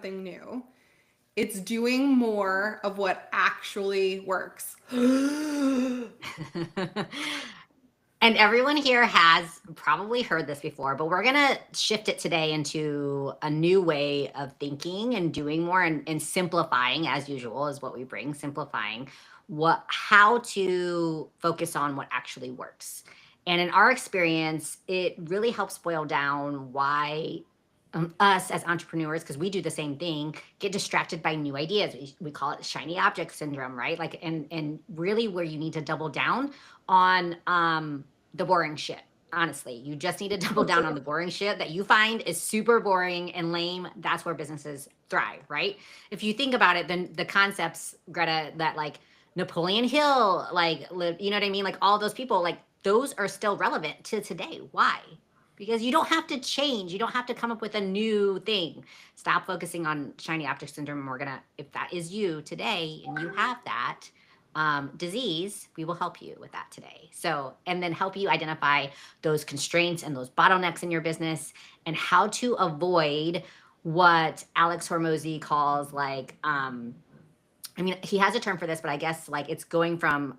something new. It's doing more of what actually works. And everyone here has probably heard this before, but we're going to shift it today into a new way of thinking and doing more and simplifying, as usual, is what we bring, simplifying how to focus on what actually works. And in our experience, it really helps boil down why us as entrepreneurs, because we do the same thing, get distracted by new ideas. We call it shiny object syndrome, right? Like, and really where you need to double down on the boring shit. Honestly, you just need to double down on the boring shit that you find is super boring and lame. That's where businesses thrive, right? If you think about it, then the concepts, Greta, that like Napoleon Hill, like, you know what I mean? Like all those people, like those are still relevant to today. Why? Because you don't have to change. You don't have to come up with a new thing. Stop focusing on shiny object syndrome. We're gonna, if that is you today and you have that disease, we will help you with that today. So, and then help you identify those constraints and those bottlenecks in your business and how to avoid what Alex Hormozi calls like, I mean, he has a term for this, but I guess like it's going from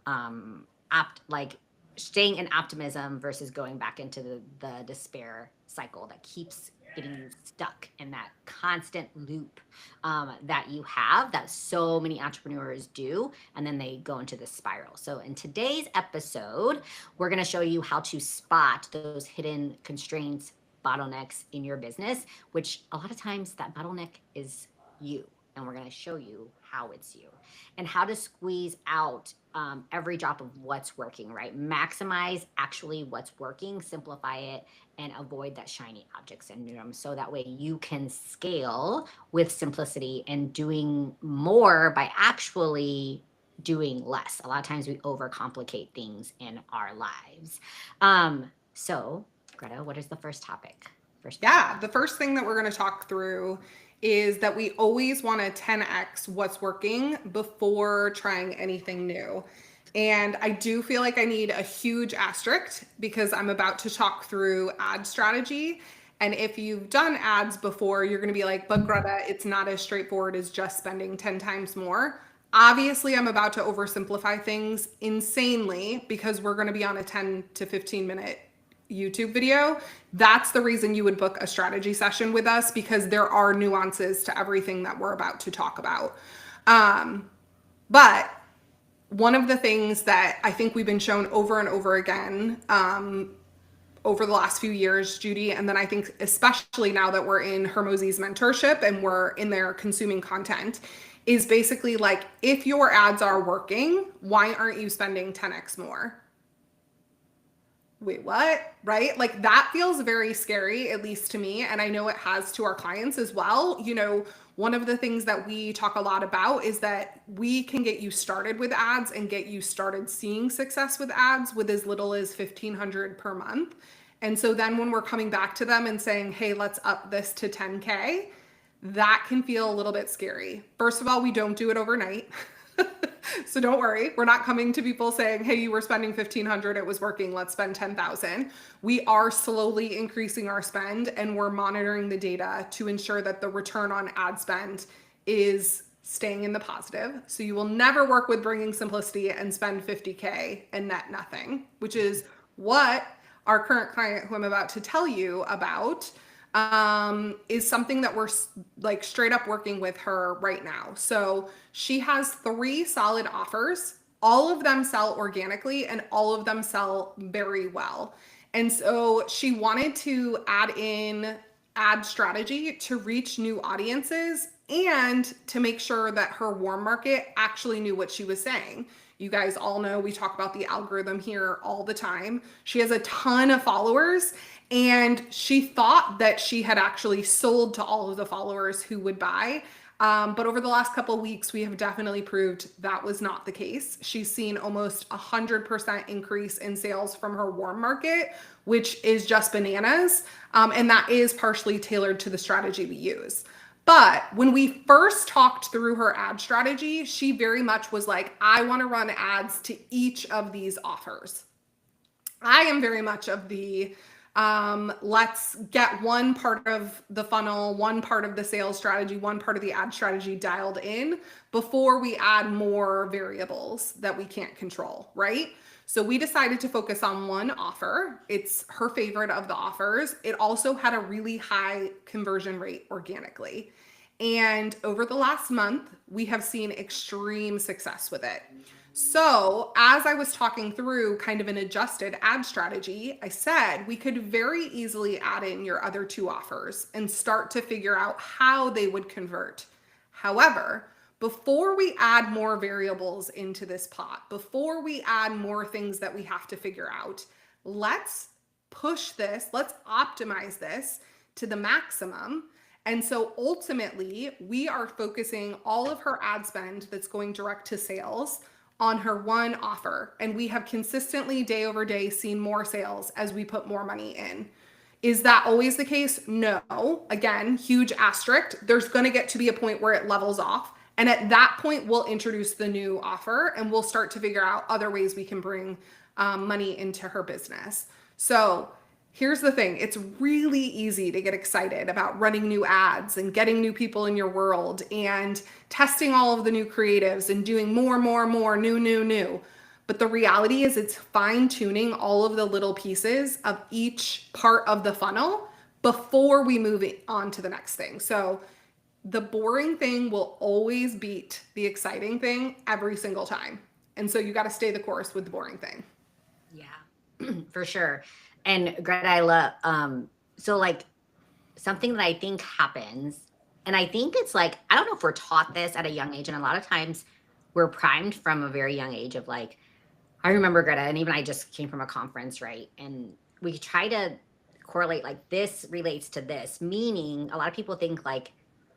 like staying in optimism versus going back into the despair cycle that keeps getting you stuck in that constant loop that you have, that so many entrepreneurs do, and then they go into this spiral. So in today's episode, we're going to show you how to spot those hidden constraints, bottlenecks in your business, which a lot of times that bottleneck is you, and we're going to show you how it's you and how to squeeze out every drop of what's working, right? Maximize actually what's working, simplify it, and avoid that shiny object syndrome. So that way you can scale with simplicity and doing more by actually doing less. A lot of times we overcomplicate things in our lives. So, Greta, what is the first topic? Yeah, the first thing that we're going to talk through is that we always want to 10x what's working before trying anything new. And I do feel like I need a huge asterisk because I'm about to talk through ad strategy. And if you've done ads before, you're going to be like, but Greta, it's not as straightforward as just spending 10 times more. Obviously, I'm about to oversimplify things insanely because we're going to be on a 10 to 15 minute YouTube video. That's the reason you would book a strategy session with us, because there are nuances to everything that we're about to talk about. But one of the things that I think we've been shown over and over again over the last few years, Judy, and then I think especially now that we're in Hormozi's mentorship and we're in there consuming content, is basically like, if your ads are working, why aren't you spending 10x more? Wait, what? Right? Like that feels very scary, at least to me. And I know it has to our clients as well. You know, one of the things that we talk a lot about is that we can get you started with ads and get you started seeing success with ads with as little as $1,500 per month. And so then when we're coming back to them and saying, hey, let's up this to 10K, that can feel a little bit scary. First of all, we don't do it overnight. So don't worry, we're not coming to people saying, hey, you were spending 1,500, it was working, let's spend 10,000. We are slowly increasing our spend and we're monitoring the data to ensure that the return on ad spend is staying in the positive. So you will never work with Bringing Simplicity and spend 50K and net nothing, which is what our current client, who I'm about to tell you about, is something that we're like straight up working with her right now. So she has 3 solid offers. All of them sell organically and all of them sell very well. And so she wanted to add in ad strategy to reach new audiences and to make sure that her warm market actually knew what she was saying. You guys all know we talk about the algorithm here all the time. She has a ton of followers, and she thought that she had actually sold to all of the followers who would buy. But over the last couple of weeks, we have definitely proved that was not the case. She's seen almost 100% increase in sales from her warm market, which is just bananas. And that is partially tailored to the strategy we use. But when we first talked through her ad strategy, she very much was like, I want to run ads to each of these offers. I am very much of the Let's get one part of the funnel, one part of the sales strategy, one part of the ad strategy dialed in before we add more variables that we can't control, right? So we decided to focus on one offer. It's her favorite of the offers. It also had a really high conversion rate organically. And over the last month, we have seen extreme success with it. So, as I was talking through kind of an adjusted ad strategy, I said we could very easily add in your other two offers and start to figure out how they would convert. However, before we add more variables into this pot, before we add more things that we have to figure out, let's push this, let's optimize this to the maximum. And so ultimately, we are focusing all of her ad spend that's going direct to sales on her one offer. And we have consistently day over day seen more sales as we put more money in. Is that always the case? No. Again, huge asterisk. There's going to get to be a point where it levels off. And at that point, we'll introduce the new offer and we'll start to figure out other ways we can bring money into her business. So here's the thing. It's really easy to get excited about running new ads and getting new people in your world and testing all of the new creatives and doing more, new. But the reality is it's fine tuning all of the little pieces of each part of the funnel before we move on to the next thing. So the boring thing will always beat the exciting thing every single time. And so you got to stay the course with the boring thing. Yeah, for sure. And Greta, I love, so like something that I think happens, and I think it's like, I don't know if we're taught this at a young age. And a lot of times we're primed from a very young age of like, I remember Greta, and even I just came from a conference, right? And we try to correlate like this relates to this, meaning a lot of people think like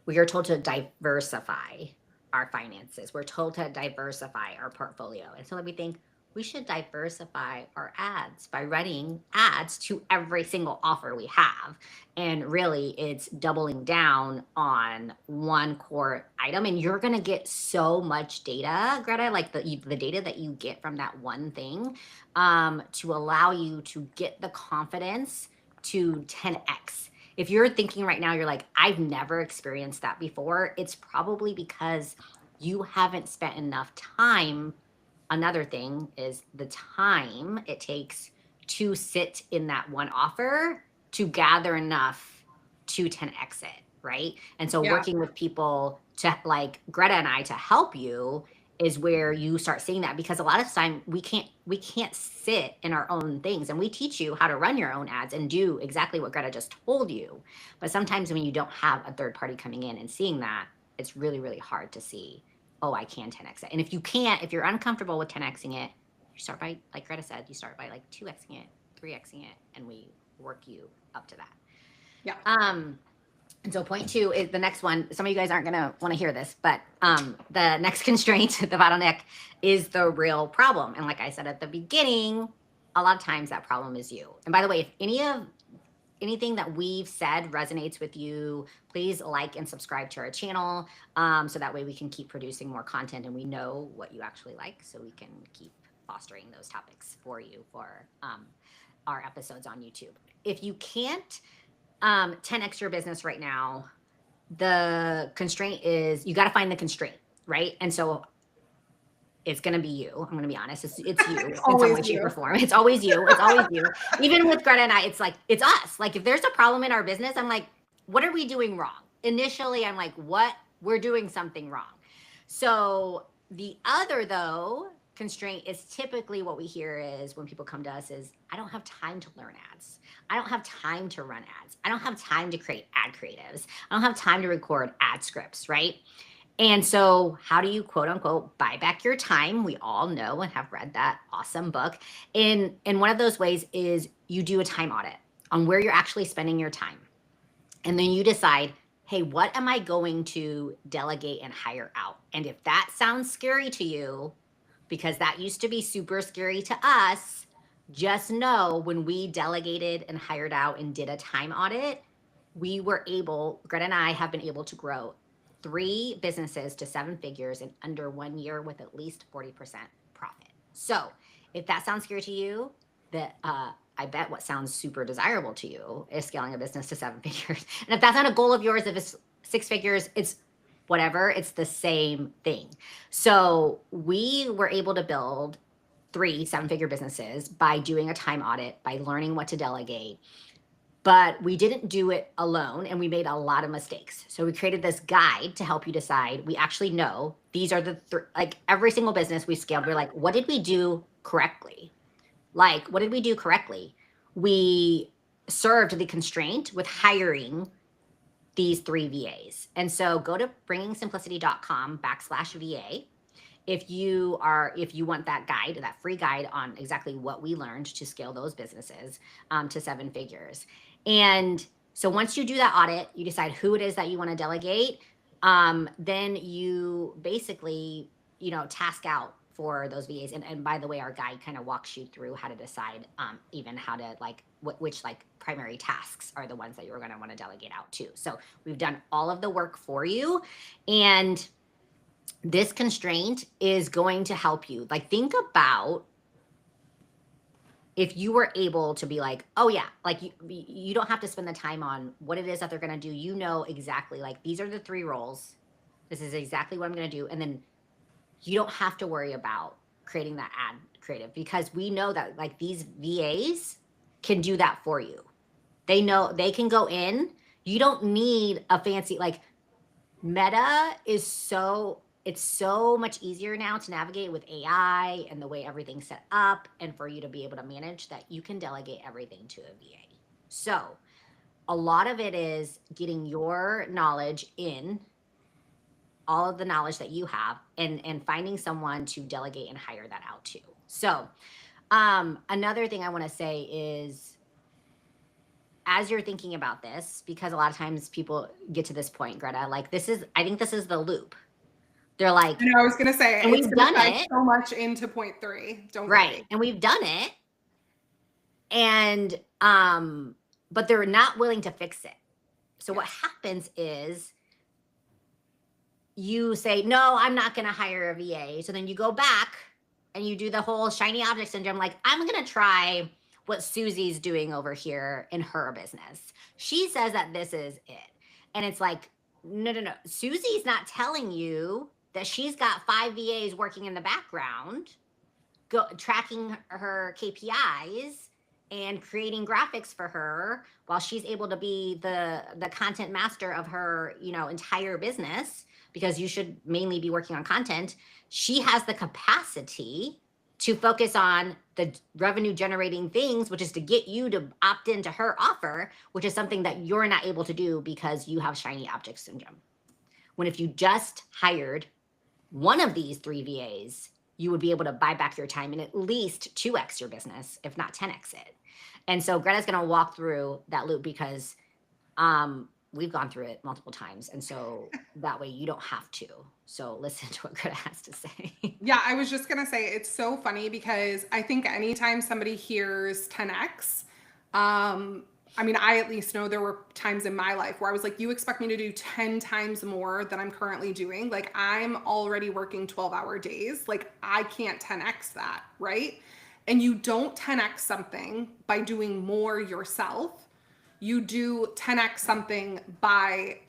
we are told to diversify our finances. We're told to diversify our portfolio. And so we think, we should diversify our ads by running ads to every single offer we have. And really, it's doubling down on one core item. And you're going to get so much data, Greta, like the data that you get from that one thing to allow you to get the confidence to 10x. If you're thinking right now, you're like, I've never experienced that before, it's probably because you haven't spent enough time. Another thing is the time it takes to sit in that one offer to gather enough to 10x it, right? And so working with people to like Greta and I to help you is where you start seeing that, because a lot of time we can't sit in our own things, and we teach you how to run your own ads and do exactly what Greta just told you. But sometimes when you don't have a third party coming in and seeing that, it's really, really hard to see, oh, I can 10x it. And if you can't, if you're uncomfortable with 10xing it, you start by, like Greta said, you start by like 2xing it, 3xing it, and we work you up to that. Yeah. And so point two is the next one. Some of you guys aren't going to want to hear this, but the next constraint, the bottleneck, is the real problem. And like I said at the beginning, a lot of times that problem is you. And by the way, if anything that we've said resonates with you, please like and subscribe to our channel so that way we can keep producing more content and we know what you actually like, so we can keep fostering those topics for you for our episodes on YouTube. If you can't 10x your business right now, the constraint is you got to find the constraint, right? And so it's going to be you. I'm going to be honest. It's you in some way, shape, or form. It's always you. It's always you. Even with Greta and I, it's like, it's us. Like if there's a problem in our business, I'm like, what are we doing wrong? Initially, I'm like, we're doing something wrong. So the other though, constraint is typically what we hear is when people come to us is, I don't have time to learn ads. I don't have time to run ads. I don't have time to create ad creatives. I don't have time to record ad scripts, right? And so how do you quote unquote buy back your time? We all know and have read that awesome book. And one of those ways is you do a time audit on where you're actually spending your time. And then you decide, hey, what am I going to delegate and hire out? And if that sounds scary to you, because that used to be super scary to us, just know when we delegated and hired out and did a time audit, we were able, Greta and I have been able to grow 3 businesses to 7 figures in under 1 year with at least 40% profit. So if that sounds scary to you, the I bet what sounds super desirable to you is scaling a business to 7 figures. And if that's not a goal of yours, if it's 6 figures, it's whatever, it's the same thing. So we were able to build 3 7-figure businesses by doing a time audit, by learning what to delegate. But we didn't do it alone, and we made a lot of mistakes. So we created this guide to help you decide. We actually know these are the like every single business we scaled, we're like, what did we do correctly? Like, what did we do correctly? We served the constraint with hiring these 3 VAs. And so go to bringingsimplicity.com/VA. If you want that guide, that free guide on exactly what we learned to scale those businesses to 7 figures. And so once you do that audit, you decide who it is that you want to delegate. Then you basically, task out for those VAs. And by the way, our guide kind of walks you through how to decide even how to which primary tasks are the ones that you're going to want to delegate out to. So we've done all of the work for you. And this constraint is going to help you. Like, think about if you were able to be like, oh yeah, like you don't have to spend the time on what it is that they're going to do. You know exactly, like, these are the 3 roles. This is exactly what I'm going to do. And then you don't have to worry about creating that ad creative, because we know that like these VAs can do that for you. They know they can go in. You don't need a fancy, like, Meta is it's so much easier now to navigate with AI and the way everything's set up, and for you to be able to manage that, you can delegate everything to a VA. So a lot of it is getting your knowledge in, all of the knowledge that you have, and finding someone to delegate and hire that out to. So another thing I want to say is, as you're thinking about this, because a lot of times people get to this point, Greta, like I think this is the loop. They're like, I was going to say, and we've done it so much into point 3. Don't right. worry. And we've done it. And, but they're not willing to fix it. So what happens is you say, no, I'm not going to hire a VA. So then you go back and you do the whole shiny object syndrome. Like, I'm going to try what Susie's doing over here in her business. She says that this is it. And it's like, no. Susie's not telling you that she's got 5 VAs working in the background, tracking her KPIs and creating graphics for her while she's able to be the content master of her, entire business, because you should mainly be working on content. She has the capacity to focus on the revenue generating things, which is to get you to opt into her offer, which is something that you're not able to do because you have shiny object syndrome. When if you just hired one of these 3 VAs, you would be able to buy back your time and at least 2x your business, if not 10x it. And so Greta's going to walk through that loop, because we've gone through it multiple times. And so that way you don't have to. So listen to what Greta has to say. Yeah, I was just going to say, it's so funny because I think anytime somebody hears 10x, I mean, I at least know there were times in my life where I was like, you expect me to do 10 times more than I'm currently doing? Like, I'm already working 12-hour days. Like, I can't 10x that, right? And you don't 10x something by doing more yourself. You do 10x something by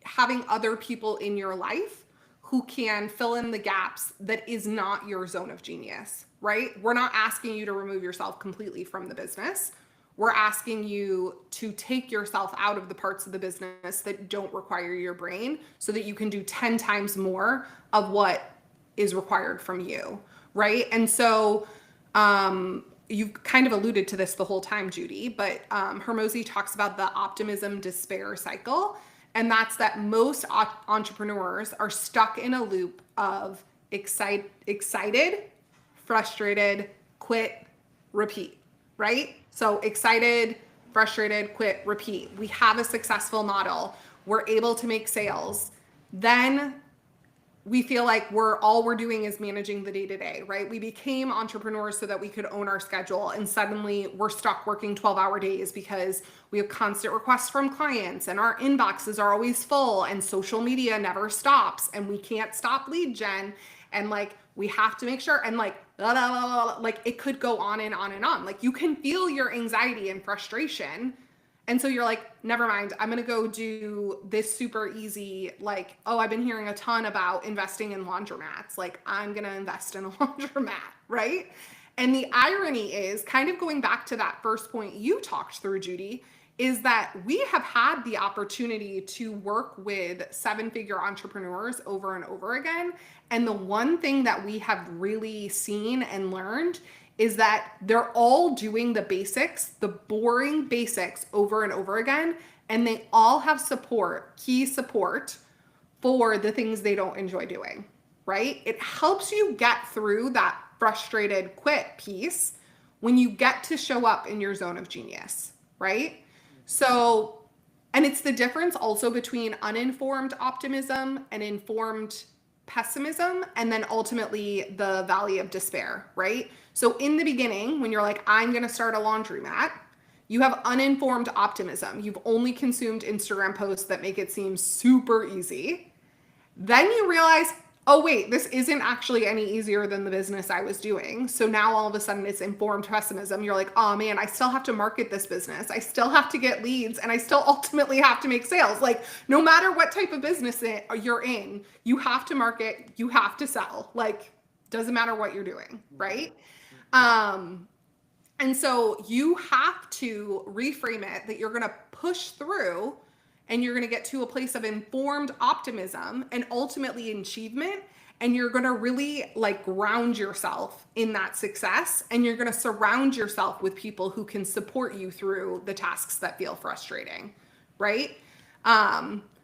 having other people in your life who can fill in the gaps that is not your zone of genius, right? We're not asking you to remove yourself completely from the business. We're asking you to take yourself out of the parts of the business that don't require your brain so that you can do 10 times more of what is required from you, right? And so you've kind of alluded to this the whole time, Judy, but Hormozi talks about the optimism despair cycle. And that's that most entrepreneurs are stuck in a loop of excited, frustrated, quit, repeat, right? So excited, frustrated, quit, repeat. We have a successful model. We're able to make sales. Then we feel like all we're doing is managing the day-to-day, right? We became entrepreneurs so that we could own our schedule, and suddenly we're stuck working 12-hour days because we have constant requests from clients and our inboxes are always full and social media never stops and we can't stop lead gen. and like we have to make sure, and like blah, blah, blah, blah, like it could go on and on and on. Like you can feel your anxiety and frustration. And so you're like, never mind, I'm going to go do this super easy. Like, oh, I've been hearing a ton about investing in laundromats. Like, I'm going to invest in a laundromat, right? And the irony is, kind of going back to that first point you talked through, Judy, is that we have had the opportunity to work with seven-figure entrepreneurs over and over again. And the one thing that we have really seen and learned is that they're all doing the basics, the boring basics over and over again. And they all have support, key support for the things they don't enjoy doing, right? It helps you get through that frustrated quit piece when you get to show up in your zone of genius, right? So, and it's the difference also between uninformed optimism and informed pessimism, and then ultimately the valley of despair, right? So in the beginning, when you're like, I'm going to start a laundromat, you have uninformed optimism. You've only consumed Instagram posts that make it seem super easy. Then you realize, oh wait, this isn't actually any easier than the business I was doing. So now all of a sudden it's informed pessimism. You're like, oh man, I still have to market this business. I still have to get leads, and I still ultimately have to make sales. Like no matter what type of business you're in, you have to market, you have to sell. Like doesn't matter what you're doing, right? And so you have to reframe it that you're going to push through, and you're going to get to a place of informed optimism and ultimately achievement. And you're going to really like ground yourself in that success. And you're going to surround yourself with people who can support you through the tasks that feel frustrating, right?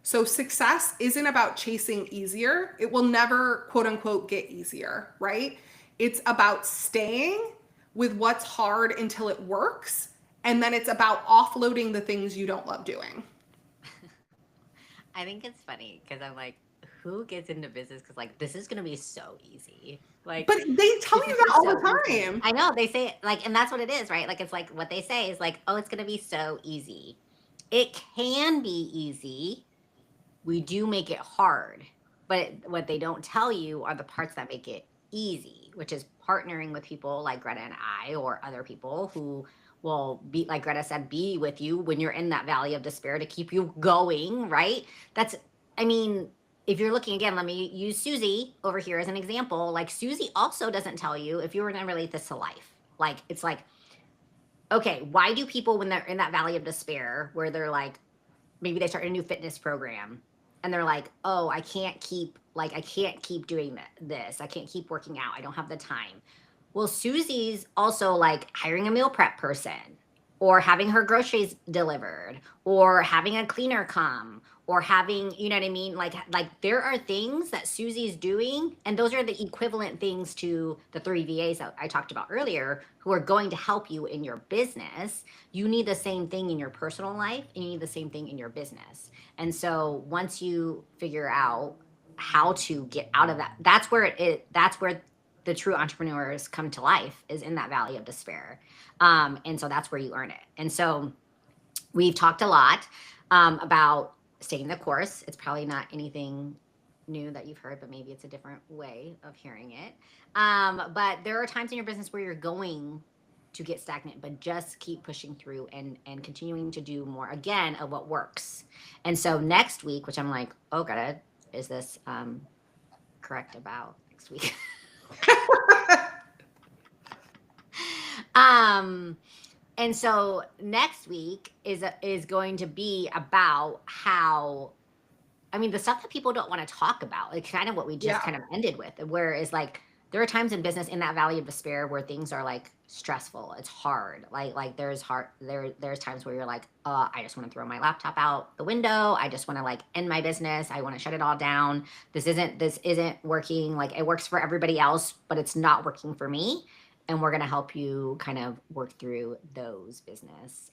So success isn't about chasing easier. It will never, quote unquote, get easier, right? It's about staying with what's hard until it works. And then it's about offloading the things you don't love doing. I think it's funny because I'm like, who gets into business because like this is gonna be so easy, like, but they tell you that all the time. I know they say like, and that's what it is, right? Like it's like what they say is like, oh, it's gonna be so easy. It can be easy. We do make it hard, but what they don't tell you are the parts that make it easy, which is partnering with people like Greta and I, or other people who will be, like Greta said, be with you when you're in that valley of despair to keep you going, right? That's, I mean, if you're looking again, let me use Susie over here as an example. Like Susie also doesn't tell you, if you were going to relate this to life, like it's like, okay, why do people, when they're in that valley of despair where they're like, maybe they start a new fitness program and they're like, oh, I can't keep doing this. I can't keep working out. I don't have the time. Well, Susie's also like hiring a meal prep person, or having her groceries delivered, or having a cleaner come, or having, you know what I mean? Like there are things that Susie's doing, and those are the equivalent things to the 3 VAs that I talked about earlier, who are going to help you in your business. You need the same thing in your personal life, and you need the same thing in your business. And so once you figure out how to get out of that, that's where the true entrepreneurs come to life, is in that valley of despair. And so that's where you earn it. And so we've talked a lot about staying the course. It's probably not anything new that you've heard, but maybe it's a different way of hearing it. But there are times in your business where you're going to get stagnant, but just keep pushing through and continuing to do more, again, of what works. And so next week, which I'm like, oh, God, is this correct about next week? And so next week is going to be about how, I mean, the stuff that people don't want to talk about, like kind of what we just kind of ended with, where is like, there are times in business in that valley of despair where things are like stressful. It's hard. Like there's times where you're like, I just want to throw my laptop out the window. I just want to like end my business. I want to shut it all down. This isn't working. Like it works for everybody else, but it's not working for me. And we're going to help you kind of work through those business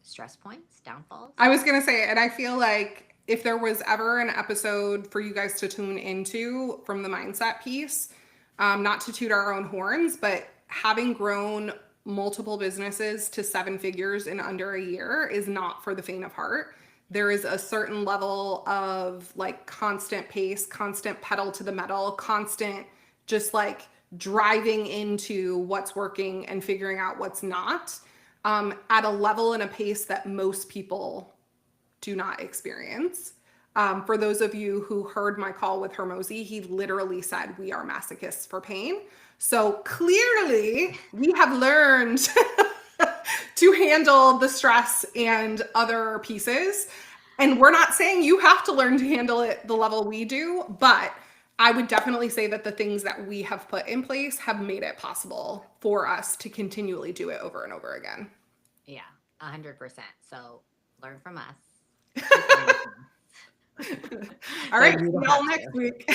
stress points, downfalls. I was going to say, and I feel like if there was ever an episode for you guys to tune into from the mindset piece, not to toot our own horns, but having grown multiple businesses to 7 figures in under a year is not for the faint of heart. there is a certain level of like constant pace, constant pedal to the metal, constant just like driving into what's working and figuring out what's not, at a level and a pace that most people do not experience. For those of you who heard my call with Hormozi, he literally said, we are masochists for pain. So clearly we have learned to handle the stress and other pieces. And we're not saying you have to learn to handle it the level we do, but I would definitely say that the things that we have put in place have made it possible for us to continually do it over and over again. Yeah, 100%. So learn from us. All right, see y'all next week.